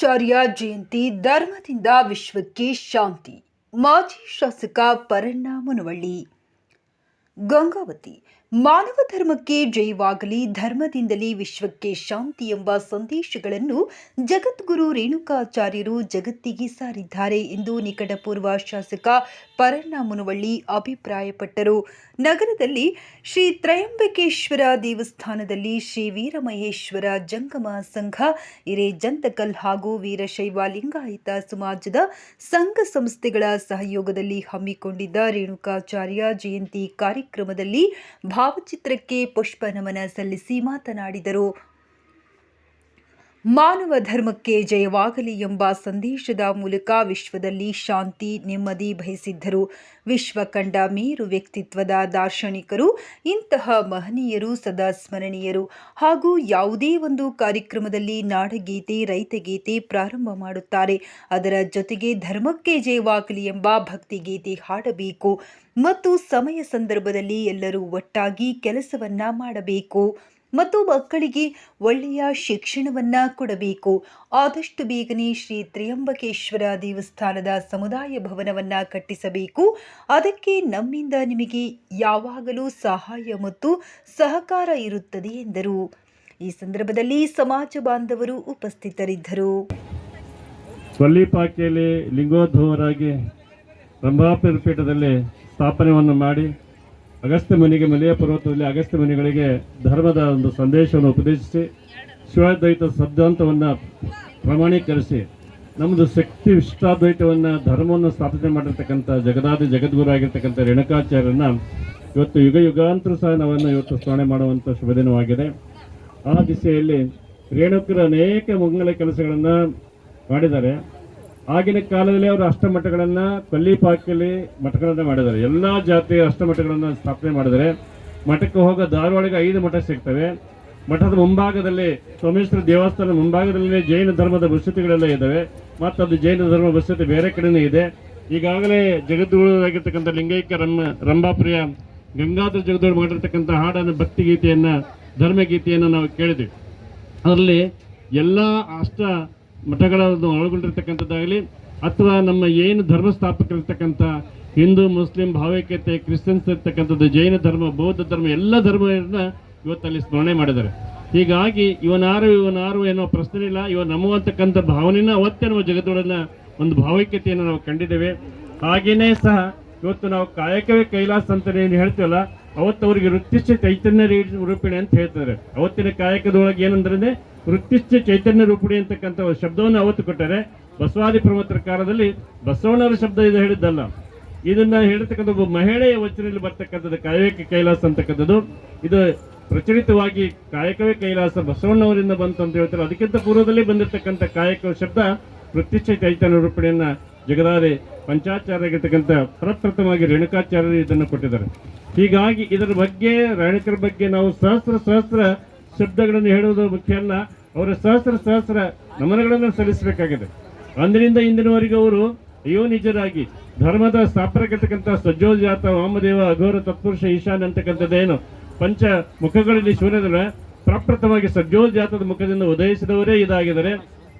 ರೇಣುಕಾಚಾರ್ಯ ಜಯಂತಿ ಧರ್ಮದಿಂದ ವಿಶ್ವಕ್ಕೆ ಶಾಂತಿ. ಮಾಜಿ ಶಾಸಕ ಪರಣ್ಣ ಮುನವಳ್ಳಿ. ಗಂಗಾವತಿ. ಮಾನವ ಧರ್ಮಕ್ಕೆ ಜಯವಾಗಲಿ, ಧರ್ಮದಿಂದಲೇ ವಿಶ್ವಕ್ಕೆ ಶಾಂತಿ ಎಂಬ ಸಂದೇಶಗಳನ್ನು ಜಗದ್ಗುರು ರೇಣುಕಾಚಾರ್ಯರು ಜಗತ್ತಿಗೆ ಸಾರಿದ್ದಾರೆ ಎಂದು ನಿಕಟಪೂರ್ವ ಶಾಸಕ ಪರಣ್ಣ ಮುನವಳ್ಳಿ ಅಭಿಪ್ರಾಯಪಟ್ಟರು. ನಗರದಲ್ಲಿ ಶ್ರೀ ತ್ರಯಂಬಕೇಶ್ವರ ದೇವಸ್ಥಾನದಲ್ಲಿ ಶ್ರೀ ವೀರಮಹೇಶ್ವರ ಜಂಗಮ ಸಂಘ, ಹಿರೇಜಂತಕಲ್ ಹಾಗೂ ವೀರಶೈವ ಲಿಂಗಾಯತ ಸಮಾಜದ ಸಂಘ ಸಂಸ್ಥೆಗಳ ಸಹಯೋಗದಲ್ಲಿ ಹಮ್ಮಿಕೊಂಡಿದ್ದ ರೇಣುಕಾಚಾರ್ಯ ಜಯಂತಿ ಕಾರ್ಯಕ್ರಮದಲ್ಲಿ ಭಾವಚಿತ್ರಕ್ಕೆ ಪುಷ್ಪ ನಮನ ಸಲ್ಲಿಸಿ ಮಾತನಾಡಿದರು. ಮಾನವ ಧರ್ಮಕ್ಕೆ ಜಯವಾಗಲಿ ಎಂಬ ಸಂದೇಶದ ಮೂಲಕ ವಿಶ್ವದಲ್ಲಿ ಶಾಂತಿ, ನೆಮ್ಮದಿ ಬಯಸಿದ್ದರು. ವಿಶ್ವ ಕಂಡ ಮೇರು ವ್ಯಕ್ತಿತ್ವದ ದಾರ್ಶನಿಕರು. ಇಂತಹ ಮಹನೀಯರು ಸದಾ ಸ್ಮರಣೀಯರು. ಹಾಗೂ ಯಾವುದೇ ಒಂದು ಕಾರ್ಯಕ್ರಮದಲ್ಲಿ ನಾಡಗೀತೆ, ರೈತಗೀತೆ ಪ್ರಾರಂಭ ಮಾಡುತ್ತಾರೆ. ಅದರ ಜೊತೆಗೆ ಧರ್ಮಕ್ಕೆ ಜಯವಾಗಲಿ ಎಂಬ ಭಕ್ತಿಗೀತೆ ಹಾಡಬೇಕು ಮತ್ತು ಸಮಯ ಸಂದರ್ಭದಲ್ಲಿ ಎಲ್ಲರೂ ಒಟ್ಟಾಗಿ ಕೆಲಸವನ್ನ ಮಾಡಬೇಕು ಮತ್ತು ಮಕ್ಕಳಿಗೆ ಒಳ್ಳೆಯ ಶಿಕ್ಷಣವನ್ನ ಕೊಡಬೇಕು. ಆದಷ್ಟು ಬೇಗನೆ ಶ್ರೀ ತ್ರಯಂಬಕೇಶ್ವರ ದೇವಸ್ಥಾನದ ಸಮುದಾಯ ಭವನವನ್ನ ಕಟ್ಟಿಸಬೇಕು. ಅದಕ್ಕೆ ನಮ್ಮಿಂದ ನಿಮಗೆ ಯಾವಾಗಲೂ ಸಹಾಯ ಮತ್ತು ಸಹಕಾರ ಇರುತ್ತದೆ ಎಂದರು. ಈ ಸಂದರ್ಭದಲ್ಲಿ ಸಮಾಜ ಬಾಂಧವರು ಉಪಸ್ಥಿತರಿದ್ದರು. ಕೊಲ್ಲಿಪಾಕಿಯಲ್ಲಿ ಲಿಂಗೋದ್ಭವರಾಗಿ ರಂಭಾಪುರ ಪೀಠದಲ್ಲಿ ಸ್ಥಾಪನೆಯನ್ನು ಮಾಡಿ ಅಗಸ್ತ್ಯ ಮುನಿಗೆ ಮಲೆಯ ಪರ್ವತದಲ್ಲಿ ಅಗಸ್ತ್ಯ ಮುನಿಗಳಿಗೆ ಧರ್ಮದ ಒಂದು ಸಂದೇಶವನ್ನು ಉಪದೇಶಿಸಿ ಶಿವಾದ್ವೈತ ಸಿದ್ಧಾಂತವನ್ನು ಪ್ರಮಾಣೀಕರಿಸಿ ನಮ್ಮದು ಶಕ್ತಿ ವಿಶಿಷ್ಟಾದ್ವೈತವನ್ನು ಧರ್ಮವನ್ನು ಸ್ಥಾಪನೆ ಮಾಡಿರ್ತಕ್ಕಂಥ ಜಗದಾದಿ ಜಗದ್ಗುರು ಆಗಿರ್ತಕ್ಕಂಥ ರೇಣುಕಾಚಾರ್ಯರನ್ನ ಇವತ್ತು ಯುಗ ಯುಗಾಂತರ ಸಹ ನಾವನ್ನು ಇವತ್ತು ಸ್ಮರಣೆ ಮಾಡುವಂಥ ಶುಭ ದಿನವಾಗಿದೆ. ಆ ದಿಸೆಯಲ್ಲಿ ರೇಣುಕರು ಅನೇಕ ಮಂಗಲ ಕೆಲಸಗಳನ್ನು ಮಾಡಿದ್ದಾರೆ. ಆಗಿನ ಕಾಲದಲ್ಲಿ ಅವರು ಅಷ್ಟಮಠಗಳನ್ನು ಕೊಲ್ಲಿಪಾಕಿಯಲ್ಲಿ ಮಠಗಳನ್ನು ಮಾಡಿದ್ದಾರೆ. ಎಲ್ಲ ಜಾತಿಯ ಅಷ್ಟಮಠಗಳನ್ನು ಸ್ಥಾಪನೆ ಮಾಡಿದ್ದಾರೆ. ಮಠಕ್ಕೆ ಹೋಗೋ ಧಾರವಾಡಿಗೆ 5 ಮಠ ಸಿಗ್ತವೆ. ಮಠದ ಮುಂಭಾಗದಲ್ಲಿ ಸೋಮೇಶ್ವರ ದೇವಸ್ಥಾನದ ಮುಂಭಾಗದಲ್ಲಿ ಜೈನ ಧರ್ಮದ ಬಸತಿಗಳೆಲ್ಲ ಇದ್ದಾವೆ. ಮತ್ತು ಅದು ಜೈನ ಧರ್ಮ ಬಸತಿ ಬೇರೆ ಕಡೆಯೇ ಇದೆ. ಈಗಾಗಲೇ ಜಗದ್ಗುರುವಾಗಿರ್ತಕ್ಕಂಥ ಲಿಂಗೈಕ್ಯ ರಂಭಾಪ್ರಿಯ ಗಂಗಾಧರ ಜಗದ್ಗುರು ಮಾಡಿರ್ತಕ್ಕಂಥ ಹಾಡನ್ನು ಭಕ್ತಿಗೀತೆಯನ್ನು, ಧರ್ಮಗೀತೆಯನ್ನು ನಾವು ಕೇಳಿದ್ವಿ. ಅದರಲ್ಲಿ ಎಲ್ಲ ಅಷ್ಟ ಮಠಗಳನ್ನು ಒಳಗೊಂಡಿರ್ತಕ್ಕಂಥದ್ದಾಗಲಿ ಅಥವಾ ನಮ್ಮ ಏನು ಧರ್ಮ ಸ್ಥಾಪಕರಿರ್ತಕ್ಕಂಥ ಹಿಂದೂ, ಮುಸ್ಲಿಂ, ಭಾವೈಕ್ಯತೆ, ಕ್ರಿಶ್ಚಿಯನ್ಸ್ ಇರ್ತಕ್ಕಂಥದ್ದು, ಜೈನ ಧರ್ಮ, ಬೌದ್ಧ ಧರ್ಮ, ಎಲ್ಲ ಧರ್ಮವನ್ನು ಇವತ್ತಲ್ಲಿ ಸ್ಮರಣೆ ಮಾಡಿದ್ದಾರೆ. ಹೀಗಾಗಿ ಇವನಾರು ಏನೋ ಪ್ರಶ್ನೆ ಇಲ್ಲ. ನಂಬುವಂತಕ್ಕಂಥ ಭಾವನೆನ ಅವತ್ತೇ ನಾವು ಜಗತ್ತೊಳನ್ನ ಒಂದು ಭಾವೈಕ್ಯತೆಯನ್ನು ನಾವು ಕಂಡಿದ್ದೇವೆ. ಹಾಗೇನೇ ಸಹ ಇವತ್ತು ನಾವು ಕಾಯಕವೇ ಕೈಲಾಸ ಅಂತ ಏನು ಹೇಳ್ತೀವಲ್ಲ, ಅವತ್ತು ಅವರಿಗೆ ವೃತ್ತಿಶ್ಚ ಚೈತನ್ಯ ರೂಪಿಣಿ ಅಂತ ಹೇಳ್ತಾರೆ. ಅವತ್ತಿನ ಕಾಯಕದೊಳಗೆ ಏನಂದ್ರೆ ವೃತ್ತಿಶ್ಚ ಚೈತನ್ಯ ರೂಪಿಣಿ ಅಂತಕ್ಕಂಥ ಶಬ್ದವನ್ನು ಅವತ್ತು ಕೊಟ್ಟರೆ, ಬಸವಾದಿ ಪ್ರಮುಖರ ಕಾಲದಲ್ಲಿ ಬಸವಣ್ಣರ ಶಬ್ದ ಇದು ಹೇಳಿದ್ದಲ್ಲ. ಇದನ್ನ ಹೇಳಿರ್ತಕ್ಕಂಥ ಒಬ್ಬ ಮಹಿಳೆಯ ವಚನದಲ್ಲಿ ಬರ್ತಕ್ಕಂಥದ್ದು ಕಾಯಕ ಕೈಲಾಸ ಅಂತಕ್ಕಂಥದ್ದು. ಇದು ಪ್ರಚಲಿತವಾಗಿ ಕಾಯಕವೇ ಕೈಲಾಸ ಬಸವಣ್ಣವರಿಂದ ಬಂತು ಅಂತ ಹೇಳ್ತಾರೆ. ಅದಕ್ಕಿಂತ ಪೂರ್ವದಲ್ಲಿ ಬಂದಿರತಕ್ಕಂಥ ಕಾಯಕ ಶಬ್ದ ವೃತ್ತಿಶ್ಚ ಚೈತನ್ಯ ರೂಪಿಣಿಯನ್ನ ಜಗದಾದಿ ಪಂಚಾಚಾರ್ಯರಾಗಿರ್ತಕ್ಕಂಥ ಪ್ರಪ್ರಥಮವಾಗಿ ರೇಣುಕಾಚಾರ್ಯರು ಇದನ್ನು ಕೊಟ್ಟಿದ್ದಾರೆ. ಹೀಗಾಗಿ ಇದರ ಬಗ್ಗೆ, ರೇಣುಕರ ಬಗ್ಗೆ ನಾವು ಸಹಸ್ರ ಶಬ್ದಗಳನ್ನು ಹೇಳುವುದು ಮುಖ್ಯ ಅಲ್ಲ, ಅವರ ಸಹಸ್ರ ನಮನಗಳನ್ನು ಸಲ್ಲಿಸಬೇಕಾಗಿದೆ. ಅಂದಿನಿಂದ ಇಂದಿನವರೆಗೂ ಅವರು ನಿಜರಾಗಿ ಧರ್ಮದ ಸ್ಥಾಪಕರ್ತಕ್ಕಂಥ ಸಜ್ಜೋಜಾತ ವಾಮದೇವ ಅಘೋರ ತತ್ಪುರುಷ ಈಶಾನ್ಯ ಅಂತಕ್ಕಂಥದ್ದೇನು ಪಂಚ ಮುಖಗಳಲ್ಲಿ ಶಿವನದ ಪ್ರಪ್ರಥಮವಾಗಿ ಸಜ್ಜೋಜಾತದ ಮುಖದಿಂದ ಉದಯಿಸಿದವರೇ ಇದಾಗಿದ್ದಾರೆ.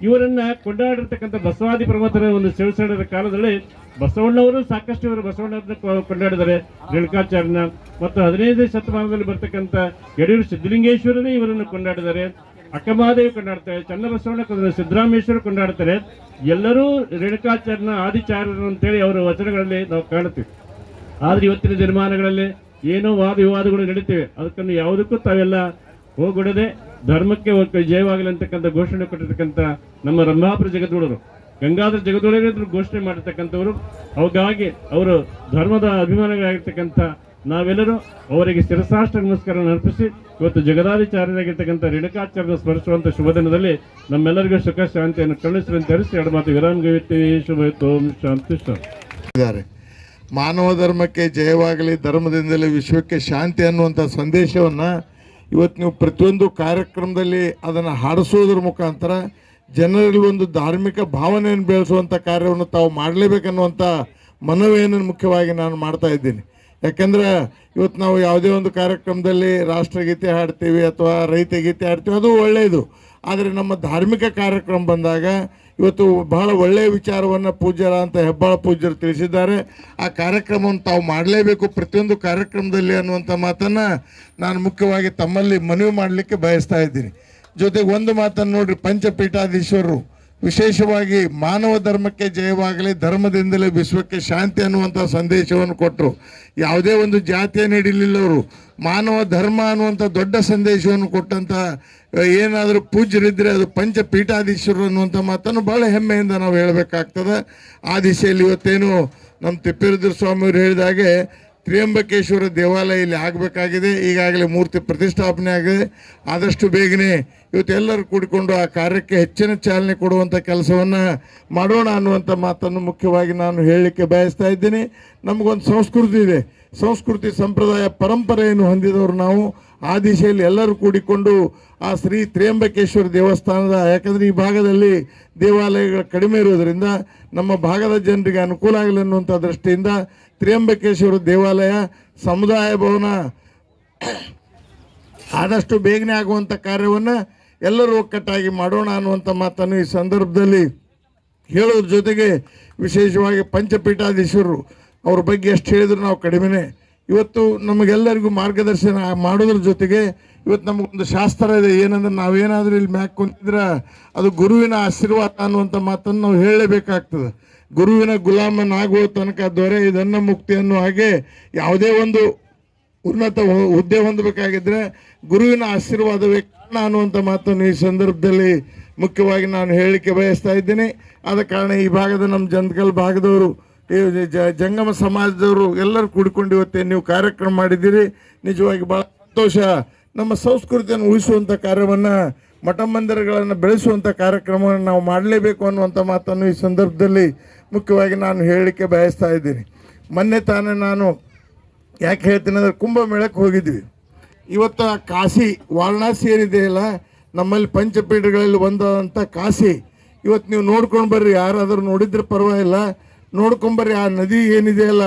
ಇವರನ್ನ ಕೊಂಡಾಡಿರ್ತಕ್ಕಂಥ ಬಸವಾದಿ ಪ್ರಮುಖರ ಒಂದು ಶಿವಸೇನರ ಕಾಲದಲ್ಲಿ ಬಸವಣ್ಣವರು ಸಾಕಷ್ಟು ಇವರು ಬಸವಣ್ಣರನ್ನ ಕೊಂಡಾಡಿದ್ದಾರೆ, ರೇಣುಕಾಚಾರ್ಯನ. ಮತ್ತು 15ನೇ ಶತಮಾನದಲ್ಲಿ ಬರ್ತಕ್ಕಂಥ ಯಡಿಯೂರು ಸಿದ್ಧಲಿಂಗೇಶ್ವರನೇ ಇವರನ್ನು ಕೊಂಡಾಡಿದ್ದಾರೆ. ಅಕ್ಕಮಹಾದೇವಿ ಕೊಂಡಾಡ್ತಾರೆ, ಚನ್ನಬಸವಣ್ಣ, ಸಿದ್ದರಾಮೇಶ್ವರ ಕೊಂಡಾಡ್ತಾರೆ. ಎಲ್ಲರೂ ರೇಣುಕಾಚಾರ್ಯನ ಆದಿಚಾರ್ಯರು ಅಂತೇಳಿ ಅವರ ವಚನಗಳಲ್ಲಿ ನಾವು ಕಾಣುತ್ತೀವಿ. ಆದ್ರೆ ಇವತ್ತಿನ ದಿನಮಾನಗಳಲ್ಲಿ ಏನೋ ವಾದ ವಿವಾದಗಳು ನಡೀತಿವೆ. ಅದಕ್ಕನ್ನು ಯಾವುದಕ್ಕೂ ತಾವೆಲ್ಲ ಹೋಗೊಡದೆ ಧರ್ಮಕ್ಕೆ ಜಯವಾಗಲಿ ಅಂತಕ್ಕಂಥ ಘೋಷಣೆ ಕೊಟ್ಟಿರ್ತಕ್ಕಂಥ ನಮ್ಮ ರಂಭಾಪುರ ಜಗದ್ಗುರು ಗಂಗಾಧರ ಜಗದ್ಗುರು ಘೋಷಣೆ ಮಾಡಿರ್ತಕ್ಕಂಥವರು. ಹಾಗಾಗಿ ಅವರು ಧರ್ಮದ ಅಭಿಮಾನಿಗಳಾಗಿರ್ತಕ್ಕಂಥ ನಾವೆಲ್ಲರೂ ಅವರಿಗೆ ಶಿರಸಾಷ್ಟ ನಮಸ್ಕಾರ ಅರ್ಪಿಸಿ ಇವತ್ತು ಜಗದಾಧಿಚಾರ್ಯರಾಗಿರ್ತಕ್ಕಂಥ ರೇಣುಕಾಚಾರ್ಯನ ಸ್ಮರಿಸುವಂಥ ಶುಭ ದಿನದಲ್ಲಿ ನಮ್ಮೆಲ್ಲರಿಗೂ ಸುಖ ಶಾಂತಿಯನ್ನು ಕರುಣಿಸಲಿ ಅಂತ ತಿಳಿಸಿ 2 ಮಾತು ವಿರಾಮಗೊಳ್ಳುತ್ತೇವೆ. ಶುಭ ಶಾಂತಿ. ಮಾನವ ಧರ್ಮಕ್ಕೆ ಜಯವಾಗಲಿ, ಧರ್ಮದಿಂದಲೇ ವಿಶ್ವಕ್ಕೆ ಶಾಂತಿ ಅನ್ನುವಂಥ ಸಂದೇಶವನ್ನು ಇವತ್ತು ನೀವು ಪ್ರತಿಯೊಂದು ಕಾರ್ಯಕ್ರಮದಲ್ಲಿ ಅದನ್ನು ಹಾಡಿಸೋದ್ರ ಮುಖಾಂತರ ಜನರಲ್ಲಿ ಒಂದು ಧಾರ್ಮಿಕ ಭಾವನೆಯನ್ನು ಬೆಳೆಸುವಂಥ ಕಾರ್ಯವನ್ನು ತಾವು ಮಾಡಲೇಬೇಕನ್ನುವಂಥ ಮನವಿಯನ್ನು ಮುಖ್ಯವಾಗಿ ನಾನು ಮಾಡ್ತಾ ಇದ್ದೀನಿ. ಯಾಕೆಂದರೆ ಇವತ್ತು ನಾವು ಯಾವುದೇ ಒಂದು ಕಾರ್ಯಕ್ರಮದಲ್ಲಿ ರಾಷ್ಟ್ರಗೀತೆ ಹಾಡ್ತೀವಿ ಅಥವಾ ರೈತ ಗೀತೆ ಹಾಡ್ತೀವಿ, ಅದು ಒಳ್ಳೆಯದು. ಆದರೆ ನಮ್ಮ ಧಾರ್ಮಿಕ ಕಾರ್ಯಕ್ರಮ ಬಂದಾಗ ಇವತ್ತು ಬಹಳ ಒಳ್ಳೆಯ ವಿಚಾರವನ್ನು ಪೂಜ್ಯರ ಅಂತ ಹೆಬ್ಬಾಳ ಪೂಜ್ಯರು ತಿಳಿಸಿದ್ದಾರೆ. ಆ ಕಾರ್ಯಕ್ರಮವನ್ನು ತಾವು ಮಾಡಲೇಬೇಕು ಪ್ರತಿಯೊಂದು ಕಾರ್ಯಕ್ರಮದಲ್ಲಿ ಅನ್ನುವಂಥ ಮಾತನ್ನು ನಾನು ಮುಖ್ಯವಾಗಿ ತಮ್ಮಲ್ಲಿ ಮನವಿ ಮಾಡಲಿಕ್ಕೆ ಬಯಸ್ತಾ ಇದ್ದೀನಿ. ಜೊತೆಗೆ ಒಂದು ಮಾತನ್ನು ನೋಡ್ರಿ, ಪಂಚಪೀಠಾಧೀಶ್ವರರು ವಿಶೇಷವಾಗಿ ಮಾನವ ಧರ್ಮಕ್ಕೆ ಜಯವಾಗಲಿ, ಧರ್ಮದಿಂದಲೇ ವಿಶ್ವಕ್ಕೆ ಶಾಂತಿ ಅನ್ನುವಂಥ ಸಂದೇಶವನ್ನು ಕೊಟ್ಟರು. ಯಾವುದೇ ಒಂದು ಜಾತಿಯನ್ನು ಹಿಡಿಲಿಲ್ಲ ಅವರು, ಮಾನವ ಧರ್ಮ ಅನ್ನುವಂಥ ದೊಡ್ಡ ಸಂದೇಶವನ್ನು ಕೊಟ್ಟಂಥ ಏನಾದರೂ ಪೂಜ್ಯರಿದ್ದರೆ ಅದು ಪಂಚಪೀಠಾಧೀಶ್ವರರು ಅನ್ನುವಂಥ ಮಾತನ್ನು ಭಾಳ ಹೆಮ್ಮೆಯಿಂದ ನಾವು ಹೇಳಬೇಕಾಗ್ತದೆ. ಆ ದಿಶೆಯಲ್ಲಿ ಇವತ್ತೇನು ನಮ್ಮ ತಿಪ್ಪೇರುದ್ರ ಸ್ವಾಮಿಯವರು ಹೇಳಿದಾಗೆ ತ್ರಿಯಂಬಕೇಶ್ವರ ದೇವಾಲಯ ಇಲ್ಲಿ ಆಗಬೇಕಾಗಿದೆ. ಈಗಾಗಲೇ ಮೂರ್ತಿ ಪ್ರತಿಷ್ಠಾಪನೆ ಆಗಿದೆ. ಆದಷ್ಟು ಬೇಗನೆ ಇವತ್ತೆಲ್ಲರೂ ಕೂಡಿಕೊಂಡು ಆ ಕಾರ್ಯಕ್ಕೆ ಹೆಚ್ಚಿನ ಚಾಲನೆ ಕೊಡುವಂಥ ಕೆಲಸವನ್ನು ಮಾಡೋಣ ಅನ್ನುವಂಥ ಮಾತನ್ನು ಮುಖ್ಯವಾಗಿ ನಾನು ಹೇಳಲಿಕ್ಕೆ ಬಯಸ್ತಾ ಇದ್ದೀನಿ. ನಮಗೊಂದು ಸಂಸ್ಕೃತಿ ಇದೆ, ಸಂಸ್ಕೃತಿ ಸಂಪ್ರದಾಯ ಪರಂಪರೆಯನ್ನು ಹೊಂದಿದವರು ನಾವು. ಆ ದಿಶೆಯಲ್ಲಿ ಎಲ್ಲರೂ ಕೂಡಿಕೊಂಡು ಆ ಶ್ರೀ ತ್ರಿಯಂಬಕೇಶ್ವರ ದೇವಸ್ಥಾನದ, ಯಾಕಂದರೆ ಈ ಭಾಗದಲ್ಲಿ ದೇವಾಲಯಗಳು ಕಡಿಮೆ ಇರೋದರಿಂದ ನಮ್ಮ ಭಾಗದ ಜನರಿಗೆ ಅನುಕೂಲ ಆಗಲಿ ಅನ್ನುವಂಥ ದೃಷ್ಟಿಯಿಂದ ತ್ರಿಯಂಬಕೇಶ್ವರ ದೇವಾಲಯ ಸಮುದಾಯ ಭವನ ಆದಷ್ಟು ಬೇಗನೆ ಆಗುವಂಥ ಕಾರ್ಯವನ್ನು ಎಲ್ಲರೂ ಒಕ್ಕಟ್ಟಾಗಿ ಮಾಡೋಣ ಅನ್ನುವಂಥ ಮಾತನ್ನು ಈ ಸಂದರ್ಭದಲ್ಲಿ ಹೇಳೋದ್ರ ಜೊತೆಗೆ ವಿಶೇಷವಾಗಿ ಪಂಚಪೀಠಾಧೀಶ್ವರರು ಅವ್ರ ಬಗ್ಗೆ ಎಷ್ಟು ಹೇಳಿದ್ರು ನಾವು ಕಡಿಮೆನೇ. ಇವತ್ತು ನಮಗೆಲ್ಲರಿಗೂ ಮಾರ್ಗದರ್ಶನ ಮಾಡೋದ್ರ ಜೊತೆಗೆ ಇವತ್ತು ನಮಗೊಂದು ಶಾಸ್ತ್ರ ಇದೆ, ಏನಂದ್ರೆ ನಾವೇನಾದರೂ ಇಲ್ಲಿ ಮ್ಯಾಕ್ ಕುಂತಿದ್ರೆ ಅದು ಗುರುವಿನ ಆಶೀರ್ವಾದ ಅನ್ನುವಂಥ ಮಾತನ್ನು ನಾವು ಹೇಳಲೇಬೇಕಾಗ್ತದೆ. ಗುರುವಿನ ಗುಲಾಮನಾಗುವ ತನಕ ದೊರೆ ಇದನ್ನು ಮುಕ್ತಿ ಅನ್ನೋ ಹಾಗೆ ಯಾವುದೇ ಒಂದು ಉನ್ನತ ಹುದ್ದೆ ಹೊಂದಬೇಕಾಗಿದ್ದರೆ ಗುರುವಿನ ಆಶೀರ್ವಾದವೇ ಕಾರಣ ಅನ್ನುವಂಥ ಮಾತನ್ನು ಈ ಸಂದರ್ಭದಲ್ಲಿ ಮುಖ್ಯವಾಗಿ ನಾನು ಹೇಳಲಿಕ್ಕೆ ಬಯಸ್ತಾ ಇದ್ದೀನಿ. ಆದ ಕಾರಣ ಈ ಭಾಗದ ನಮ್ಮ ಜಂತಕಲ್ ಭಾಗದವರು, ಈ ಜಂಗಮ ಸಮಾಜದವರು ಎಲ್ಲರೂ ಕೂಡಿಕೊಂಡು ಇವತ್ತೇ ನೀವು ಕಾರ್ಯಕ್ರಮ ಮಾಡಿದ್ದೀರಿ. ನಿಜವಾಗಿ ಭಾಳ ಸಂತೋಷ. ನಮ್ಮ ಸಂಸ್ಕೃತಿಯನ್ನು ಉಳಿಸುವಂಥ ಕಾರ್ಯವನ್ನು, ಮಠ ಮಂದಿರಗಳನ್ನು ಬೆಳೆಸುವಂಥ ಕಾರ್ಯಕ್ರಮವನ್ನು ನಾವು ಮಾಡಲೇಬೇಕು ಅನ್ನುವಂಥ ಮಾತನ್ನು ಈ ಸಂದರ್ಭದಲ್ಲಿ ಮುಖ್ಯವಾಗಿ ನಾನು ಹೇಳಲಿಕ್ಕೆ ಬಯಸ್ತಾ ಇದ್ದೀನಿ. ಮೊನ್ನೆ ತಾನೇ ನಾನು ಯಾಕೆ ಹೇಳ್ತೀನಿ ಅಂದರೆ ಕುಂಭಮೇಳಕ್ಕೆ ಹೋಗಿದ್ವಿ. ಇವತ್ತು ಆ ಕಾಶಿ ವಾರಣಾಸಿ ಏನಿದೆಯಲ್ಲ, ನಮ್ಮಲ್ಲಿ ಪಂಚಪೀಠಗಳಲ್ಲಿ ಒಂದಂಥ ಕಾಶಿ, ಇವತ್ತು ನೀವು ನೋಡ್ಕೊಂಡು ಬರ್ರಿ. ಯಾರಾದರೂ ನೋಡಿದ್ರೆ ಪರವಾಗಿಲ್ಲ, ನೋಡ್ಕೊಂಬರ್ರಿ. ಆ ನದಿ ಏನಿದೆಯಲ್ಲ,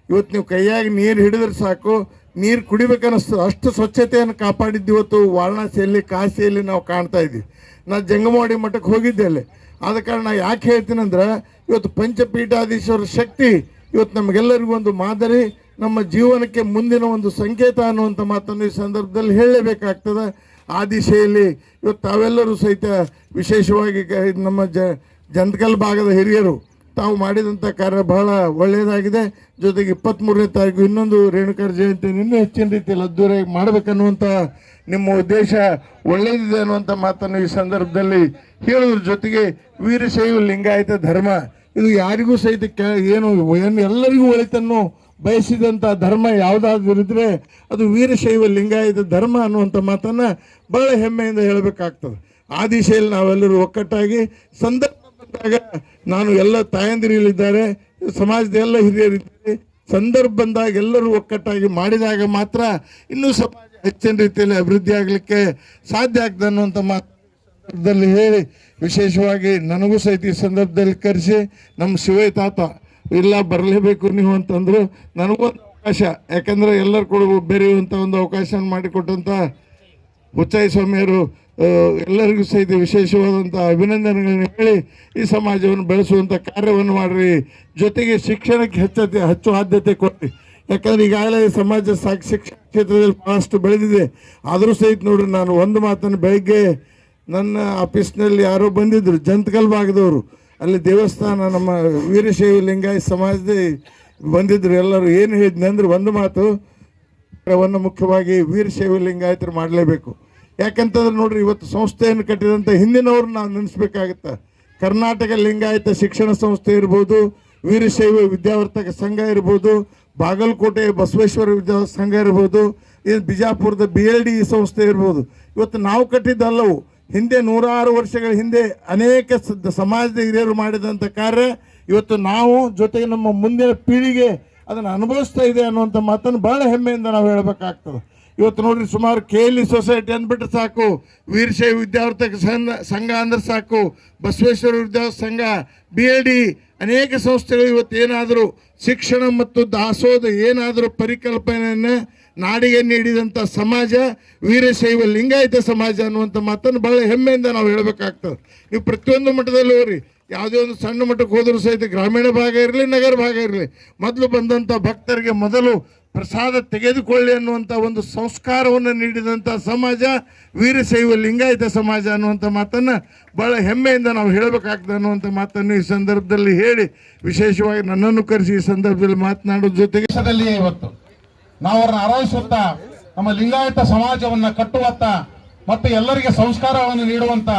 ಇವತ್ತು ನೀವು ಕೈಯಾಗಿ ನೀರು ಹಿಡಿದ್ರೆ ಸಾಕು, ನೀರು ಕುಡಿಬೇಕನ್ನಿಸ್ತು. ಅಷ್ಟು ಸ್ವಚ್ಛತೆಯನ್ನು ಕಾಪಾಡಿದ್ದು ಇವತ್ತು ವಾರಣಾಸಿಯಲ್ಲಿ, ಕಾಶಿಯಲ್ಲಿ ನಾವು ಕಾಣ್ತಾ ಇದ್ದೀವಿ. ನಾನು ಜಂಗಮವಾಡಿ ಮಠಕ್ಕೆ ಹೋಗಿದ್ದೆ ಅಲ್ಲಿ. ಆದ ಕಾರಣ ಯಾಕೆ ಹೇಳ್ತೀನಿ ಅಂದ್ರೆ, ಇವತ್ತು ಪಂಚಪೀಠಾಧೀಶ್ವರ ಶಕ್ತಿ ಇವತ್ತು ನಮಗೆಲ್ಲರಿಗೂ ಒಂದು ಮಾದರಿ, ನಮ್ಮ ಜೀವನಕ್ಕೆ ಮುಂದಿನ ಒಂದು ಸಂಕೇತ ಅನ್ನುವಂಥ ಮಾತನ್ನು ಈ ಸಂದರ್ಭದಲ್ಲಿ ಹೇಳಲೇಬೇಕಾಗ್ತದೆ. ಆ ದಿಶೆಯಲ್ಲಿ ಇವತ್ತು ತಾವೆಲ್ಲರೂ ಸಹಿತ ವಿಶೇಷವಾಗಿ ನಮ್ಮ ಜಂತಕಲ್ ಭಾಗದ ಹಿರಿಯರು ತಾವು ಮಾಡಿದಂಥ ಕಾರ್ಯ ಬಹಳ ಒಳ್ಳೆಯದಾಗಿದೆ. ಜೊತೆಗೆ 23ನೇ ತಾರೀಕು ಇನ್ನೊಂದು ರೇಣುಕರ ಜಯಂತಿಯನ್ನು ಇನ್ನೂ ಹೆಚ್ಚಿನ ರೀತಿಯಲ್ಲಿ ಅದ್ದೂರಿಯಾಗಿ ಮಾಡಬೇಕನ್ನುವಂಥ ನಿಮ್ಮ ಉದ್ದೇಶ ಒಳ್ಳೆಯದಿದೆ ಅನ್ನುವಂಥ ಮಾತನ್ನು ಈ ಸಂದರ್ಭದಲ್ಲಿ ಹೇಳೋದ್ರ ಜೊತೆಗೆ ವೀರಶೈವ ಲಿಂಗಾಯತ ಧರ್ಮ ಇದು ಯಾರಿಗೂ ಸಹಿತ ಏನು ಎಲ್ಲರಿಗೂ ಒಳಿತನ್ನು ಬಯಸಿದಂಥ ಧರ್ಮ ಯಾವುದಾದ್ರೂ ಇದ್ದರೆ ಅದು ವೀರಶೈವ ಲಿಂಗಾಯತ ಧರ್ಮ ಅನ್ನುವಂಥ ಮಾತನ್ನು ಬಹಳ ಹೆಮ್ಮೆಯಿಂದ ಹೇಳಬೇಕಾಗ್ತದೆ. ಆ ದಿಶೆಯಲ್ಲಿ ನಾವೆಲ್ಲರೂ ಒಕ್ಕಟ್ಟಾಗಿ ಸಂದರ್ಭ ಬಂದಾಗ, ನಾನು ಎಲ್ಲ ತಾಯಂದಿರಿದ್ದಾರೆ, ಸಮಾಜದ ಎಲ್ಲ ಹಿರಿಯರಿದ್ದಾರೆ, ಸಂದರ್ಭ ಬಂದಾಗ ಎಲ್ಲರೂ ಒಕ್ಕಟ್ಟಾಗಿ ಮಾಡಿದಾಗ ಮಾತ್ರ ಇನ್ನೂ ಸಮಾಜ ಹೆಚ್ಚಿನ ರೀತಿಯಲ್ಲಿ ಅಭಿವೃದ್ಧಿ ಆಗಲಿಕ್ಕೆ ಸಾಧ್ಯ ಆಗ್ತದೆ ಅನ್ನುವಂಥ ಮಾತುದಲ್ಲಿ ಹೇಳಿ, ವಿಶೇಷವಾಗಿ ನನಗೂ ಸಹಿತ ಈ ಸಂದರ್ಭದಲ್ಲಿ ಕರೆಸಿ ನಮ್ಮ ಶಿವಯ್ಯ ತಾತ ಇಲ್ಲ ಬರಲೇಬೇಕು ನೀವು ಅಂತಂದರು. ನನಗೊಂದು ಅವಕಾಶ, ಯಾಕಂದರೆ ಎಲ್ಲರೂ ಕೂಡ ಬೆರೆಯುವಂಥ ಒಂದು ಅವಕಾಶ ಮಾಡಿಕೊಟ್ಟಂಥ ಹುಚ್ಚಾಯಿ ಸ್ವಾಮಿಯವರು ಎಲ್ಲರಿಗೂ ಸಹಿತ ವಿಶೇಷವಾದಂಥ ಅಭಿನಂದನೆಗಳನ್ನು ಹೇಳಿ ಈ ಸಮಾಜವನ್ನು ಬೆಳೆಸುವಂಥ ಕಾರ್ಯವನ್ನು ಮಾಡಿರಿ. ಜೊತೆಗೆ ಶಿಕ್ಷಣಕ್ಕೆ ಹೆಚ್ಚು ಆದ್ಯತೆ ಕೊಡಿ. ಯಾಕಂದರೆ ಈಗಾಗಲೇ ಸಮಾಜ ಶಿಕ್ಷಣ ಕ್ಷೇತ್ರದಲ್ಲಿ ಭಾಳಷ್ಟು ಬೆಳೆದಿದೆ. ಆದರೂ ಸಹಿತ ನೋಡ್ರಿ, ನಾನು ಒಂದು ಮಾತನ್ನು ಬೆಳಗ್ಗೆ ನನ್ನ ಆಫೀಸ್ನಲ್ಲಿ ಯಾರೋ ಬಂದಿದ್ದರು, ಜಂತಕಲ್ ಭಾಗದವರು, ಅಲ್ಲಿ ದೇವಸ್ಥಾನ ನಮ್ಮ ವೀರಶೈವ ಲಿಂಗಾಯತ ಸಮಾಜದ ಬಂದಿದ್ದರು. ಎಲ್ಲರೂ ಏನು ಹೇಳಿದ್ನಿ ಅಂದ್ರೆ ಒಂದು ಮಾತು, ಮುಖ್ಯವಾಗಿ ವೀರಶೈವ ಲಿಂಗಾಯತರು ಮಾಡಲೇಬೇಕು. ಯಾಕಂತಂದ್ರೆ ನೋಡ್ರಿ, ಇವತ್ತು ಸಂಸ್ಥೆಯನ್ನು ಕಟ್ಟಿದಂಥ ಹಿಂದಿನವ್ರು ನಾವು ನೆನೆಸ್ಬೇಕಾಗತ್ತೆ. ಕರ್ನಾಟಕ ಲಿಂಗಾಯತ ಶಿಕ್ಷಣ ಸಂಸ್ಥೆ ಇರ್ಬೋದು, ವೀರಶೈವ ವಿದ್ಯಾವರ್ತಕ ಸಂಘ ಇರ್ಬೋದು, ಬಾಗಲಕೋಟೆ ಬಸವೇಶ್ವರ ವಿದ್ಯಾವರ್ತಕ ಸಂಘ ಇರ್ಬೋದು, ಇದು ಬಿಜಾಪುರದ BLD ಸಂಸ್ಥೆ ಇರ್ಬೋದು. ಇವತ್ತು ನಾವು ಕಟ್ಟಿದ್ದಲ್ಲವು, ಹಿಂದೆ 106 ವರ್ಷಗಳ ಹಿಂದೆ ಅನೇಕ ಸಮಾಜದ ಹಿರಿಯರು ಮಾಡಿದಂಥ ಕಾರ್ಯ ಇವತ್ತು ನಾವು ಜೊತೆಗೆ ನಮ್ಮ ಮುಂದಿನ ಪೀಳಿಗೆ ಅದನ್ನು ಅನುಭವಿಸ್ತಾ ಇದೆ ಅನ್ನುವಂಥ ಮಾತನ್ನು ಭಾಳ ಹೆಮ್ಮೆಯಿಂದ ನಾವು ಹೇಳಬೇಕಾಗ್ತದೆ. ಇವತ್ತು ನೋಡ್ರಿ, ಸುಮಾರು KLE ಸೊಸೈಟಿ ಅಂದ್ಬಿಟ್ರೆ ಸಾಕು, ವೀರಶೈವ ವಿದ್ಯಾವರ್ತಕ ಸಂಘ ಅಂದ್ರೆ ಸಾಕು, ಬಸವೇಶ್ವರ ವಿದ್ಯಾವರ್ತಕ ಸಂಘ, BLD ಅನೇಕ ಸಂಸ್ಥೆಗಳು ಇವತ್ತು ಏನಾದರೂ ಶಿಕ್ಷಣ ಮತ್ತು ದಾಸೋಹ ಏನಾದರೂ ಪರಿಕಲ್ಪನೆಯನ್ನು ನಾಡಿಗೆ ನೀಡಿದಂಥ ಸಮಾಜ ವೀರಶೈವ ಲಿಂಗಾಯತ ಸಮಾಜ ಅನ್ನುವಂಥ ಮಾತನ್ನು ಭಾಳ ಹೆಮ್ಮೆಯಿಂದ ನಾವು ಹೇಳಬೇಕಾಗ್ತದೆ. ನೀವು ಪ್ರತಿಯೊಂದು ಮಠದಲ್ಲಿ ಹೋಗ್ರಿ, ಯಾವುದೇ ಒಂದು ಸಣ್ಣ ಮಟ್ಟಕ್ಕೆ ಹೋದರೂ ಸಹಿತ ಗ್ರಾಮೀಣ ಭಾಗ ಇರಲಿ ನಗರ ಭಾಗ ಇರಲಿ ಮೊದಲು ಬಂದಂಥ ಭಕ್ತರಿಗೆ ಮೊದಲು ಪ್ರಸಾದ ತೆಗೆದುಕೊಳ್ಳಿ ಅನ್ನುವಂಥ ಒಂದು ಸಂಸ್ಕಾರವನ್ನು ನೀಡಿದಂಥ ಸಮಾಜ ವೀರಶೈವ ಲಿಂಗಾಯತ ಸಮಾಜ ಅನ್ನುವಂಥ ಮಾತನ್ನು ಭಾಳ ಹೆಮ್ಮೆಯಿಂದ ನಾವು ಹೇಳಬೇಕಾಗ್ತದೆ ಅನ್ನುವಂಥ ಮಾತನ್ನು ಈ ಸಂದರ್ಭದಲ್ಲಿ ಹೇಳಿ ವಿಶೇಷವಾಗಿ ನನ್ನನ್ನು ಕರೆಸಿ ಈ ಸಂದರ್ಭದಲ್ಲಿ ಮಾತನಾಡೋದ್ರ ಜೊತೆಗೆ ದೇಶದಲ್ಲಿ ಇವತ್ತು ನಾವು ಅವ್ರನ್ನ ಆರೈಸುತ್ತಾ ನಮ್ಮ ಲಿಂಗಾಯತ ಸಮಾಜವನ್ನ ಕಟ್ಟುವತ್ತ ಮತ್ತು ಎಲ್ಲರಿಗೆ ಸಂಸ್ಕಾರವನ್ನು ನೀಡುವಂತ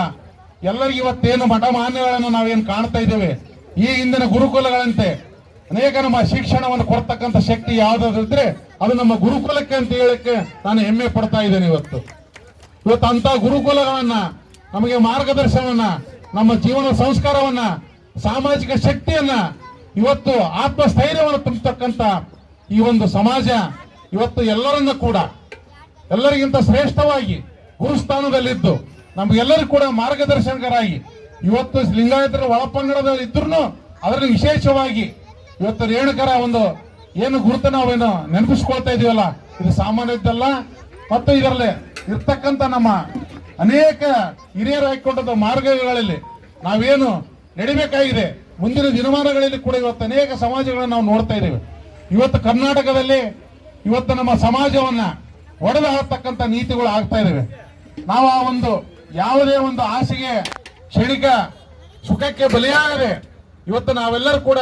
ಎಲ್ಲರಿಗೆ ಇವತ್ತೇನು ಮಠ ಮಾನ್ಯಗಳನ್ನು ನಾವೇನು ಕಾಣ್ತಾ ಇದ್ದೇವೆ ಈ ಹಿಂದಿನ ಗುರುಕುಲಗಳಂತೆ ಅನೇಕ ನಮ್ಮ ಶಿಕ್ಷಣವನ್ನು ಕೊಡ್ತಕ್ಕಂಥ ಶಕ್ತಿ ಯಾವ್ದಾದ್ರು ಇದ್ರೆ ಅದು ನಮ್ಮ ಗುರುಕುಲಕ್ಕೆ ಅಂತ ಹೇಳಕ್ಕೆ ನಾನು ಹೆಮ್ಮೆ ಪಡ್ತಾ ಇದ್ದೇನೆ. ಇವತ್ತು ಅಂತ ಗುರುಕುಲಗಳನ್ನ ನಮಗೆ ಮಾರ್ಗದರ್ಶನವನ್ನ ನಮ್ಮ ಜೀವನ ಸಂಸ್ಕಾರವನ್ನ ಸಾಮಾಜಿಕ ಶಕ್ತಿಯನ್ನ ಇವತ್ತು ಆತ್ಮಸ್ಥೈರ್ಯವನ್ನು ತುಂಬತಕ್ಕಂಥ ಈ ಒಂದು ಸಮಾಜ ಇವತ್ತು ಎಲ್ಲರನ್ನ ಕೂಡ ಎಲ್ಲರಿಗಿಂತ ಶ್ರೇಷ್ಠವಾಗಿ ಗುರುಸ್ಥಾನದಲ್ಲಿದ್ದು ನಮಗೆಲ್ಲರಿಗೂ ಕೂಡ ಮಾರ್ಗದರ್ಶಕರಾಗಿ ಇವತ್ತು ಲಿಂಗಾಯತರ ಒಳಪಂಗಡದಲ್ಲಿ ಇದ್ರು ಅದರಲ್ಲಿ ವಿಶೇಷವಾಗಿ ಇವತ್ತು ರೇಣುಕರ ಒಂದು ಏನು ಗುರುತ ನಾವೇನು ನೆನಪಿಸ್ಕೊಳ್ತಾ ಇದೀವಲ್ಲ ಇದು ಸಾಮಾನ್ಯದ್ದಲ್ಲ. ಮತ್ತು ಇದರಲ್ಲಿ ಇರ್ತಕ್ಕಂಥ ನಮ್ಮ ಅನೇಕ ಹಿರಿಯರು ಹಾಕಿಕೊಂಡ ಮಾರ್ಗಗಳಲ್ಲಿ ನಾವೇನು ನಡಿಬೇಕಾಗಿದೆ ಮುಂದಿನ ದಿನಮಾನಗಳಲ್ಲಿ ಕೂಡ ಇವತ್ತು ಅನೇಕ ಸಮಾಜಗಳನ್ನು ನಾವು ನೋಡ್ತಾ ಇದ್ದೇವೆ. ಇವತ್ತು ಕರ್ನಾಟಕದಲ್ಲಿ ಇವತ್ತು ನಮ್ಮ ಸಮಾಜವನ್ನ ಒಡೆದು ಹಾಕ್ತಕ್ಕಂಥ ನೀತಿಗಳು ಆಗ್ತಾ ಇದ್ದಾವೆ. ನಾವು ಆ ಒಂದು ಯಾವುದೇ ಒಂದು ಆಸೆಗೆ ಕ್ಷಣಿಕ ಸುಖಕ್ಕೆ ಬಲಿಯಾಗದೆ ಇವತ್ತು ನಾವೆಲ್ಲರೂ ಕೂಡ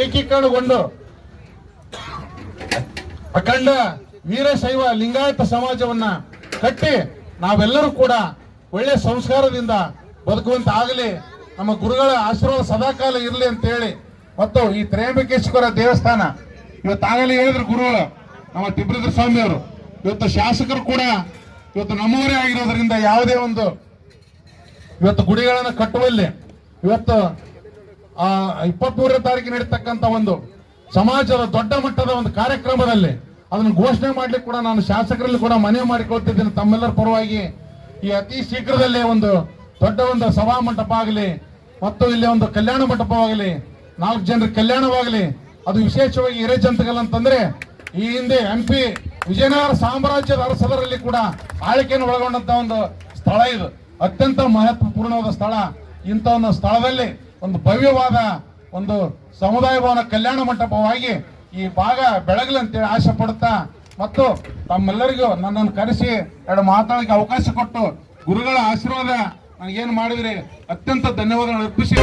ಏಕೀಕರಣಗೊಂಡು ಅಖಂಡ ವೀರಶೈವ ಲಿಂಗಾಯತ ಸಮಾಜವನ್ನ ಕಟ್ಟಿ ನಾವೆಲ್ಲರೂ ಕೂಡ ಒಳ್ಳೆ ಸಂಸ್ಕಾರದಿಂದ ಬದುಕುವಂತ ಆಗಲಿ, ನಮ್ಮ ಗುರುಗಳ ಆಶೀರ್ವಾದ ಸದಾಕಾಲ ಇರಲಿ ಅಂತ ಹೇಳಿ ಮತ್ತು ಈ ತ್ರಯಂಬಕೇಶ್ವರ ದೇವಸ್ಥಾನ ಇವತ್ತಾಗಲೇ ಹೇಳಿದ್ರು ಗುರುಗಳು ನಮ್ಮ ತಿಬ್ರದ್ರ ಸ್ವಾಮಿ ಅವರು, ಇವತ್ತು ಶಾಸಕರು ಕೂಡ ಇವತ್ತು ನಮ್ಮವರೇ ಆಗಿರೋದ್ರಿಂದ ಯಾವುದೇ ಒಂದು ಇವತ್ತು ಗುಡಿಗಳನ್ನು ಕಟ್ಟುವಲ್ಲಿ ಇವತ್ತು 23ನೇ ತಾರೀಕು ನಡೀತಕ್ಕಂಥ ಒಂದು ಸಮಾಜದ ದೊಡ್ಡ ಮಟ್ಟದ ಒಂದು ಕಾರ್ಯಕ್ರಮದಲ್ಲಿ ಅದನ್ನು ಘೋಷಣೆ ಮಾಡ್ಲಿಕ್ಕೆ ಕೂಡ ನಾನು ಶಾಸಕರಲ್ಲಿ ಕೂಡ ಮನವಿ ಮಾಡಿಕೊಳ್ತಿದ್ದೇನೆ ತಮ್ಮೆಲ್ಲರ ಪರವಾಗಿ. ಈ ಅತಿ ಶೀಘ್ರದಲ್ಲೇ ಒಂದು ದೊಡ್ಡ ಒಂದು ಸಭಾ ಮಂಟಪ ಆಗಲಿ ಮತ್ತು ಇಲ್ಲಿ ಒಂದು ಕಲ್ಯಾಣ ಮಂಟಪವಾಗಲಿ 4 ಜನರ ಕಲ್ಯಾಣವಾಗಲಿ, ಅದು ವಿಶೇಷವಾಗಿ ಹಿರೇಜಂತಗಲ್ ಅಂತಂದ್ರೆ ಈ ಹಿಂದೆ MP ವಿಜಯನಗರ ಸಾಮ್ರಾಜ್ಯದ ಅರಸರಲ್ಲಿ ಕೂಡ ಆಳ್ಕೆಯನ್ನು ಒಳಗೊಂಡಂತ ಒಂದು ಸ್ಥಳ ಇದು, ಅತ್ಯಂತ ಮಹತ್ವಪೂರ್ಣವಾದ ಸ್ಥಳ. ಇಂಥ ಒಂದು ಸ್ಥಳದಲ್ಲಿ ಒಂದು ಭವ್ಯವಾದ ಒಂದು ಸಮುದಾಯ ಭವನ ಕಲ್ಯಾಣ ಮಂಟಪವಾಗಿ ಈ ಭಾಗ ಬೆಳಗಲಿ ಅಂತೇಳಿ ಆಶೆ ಪಡುತ್ತಾ ಮತ್ತು ತಮ್ಮೆಲ್ಲರಿಗೂ ನನ್ನನ್ನು ಕರೆಸಿ 2 ಮಾತಾಡಲಿಕ್ಕೆ ಅವಕಾಶ ಕೊಟ್ಟು ಗುರುಗಳ ಆಶೀರ್ವಾದ ನನಗೇನು ಮಾಡಿದ್ರಿ ಅತ್ಯಂತ ಧನ್ಯವಾದಗಳು ಅರ್ಪಿಸಿ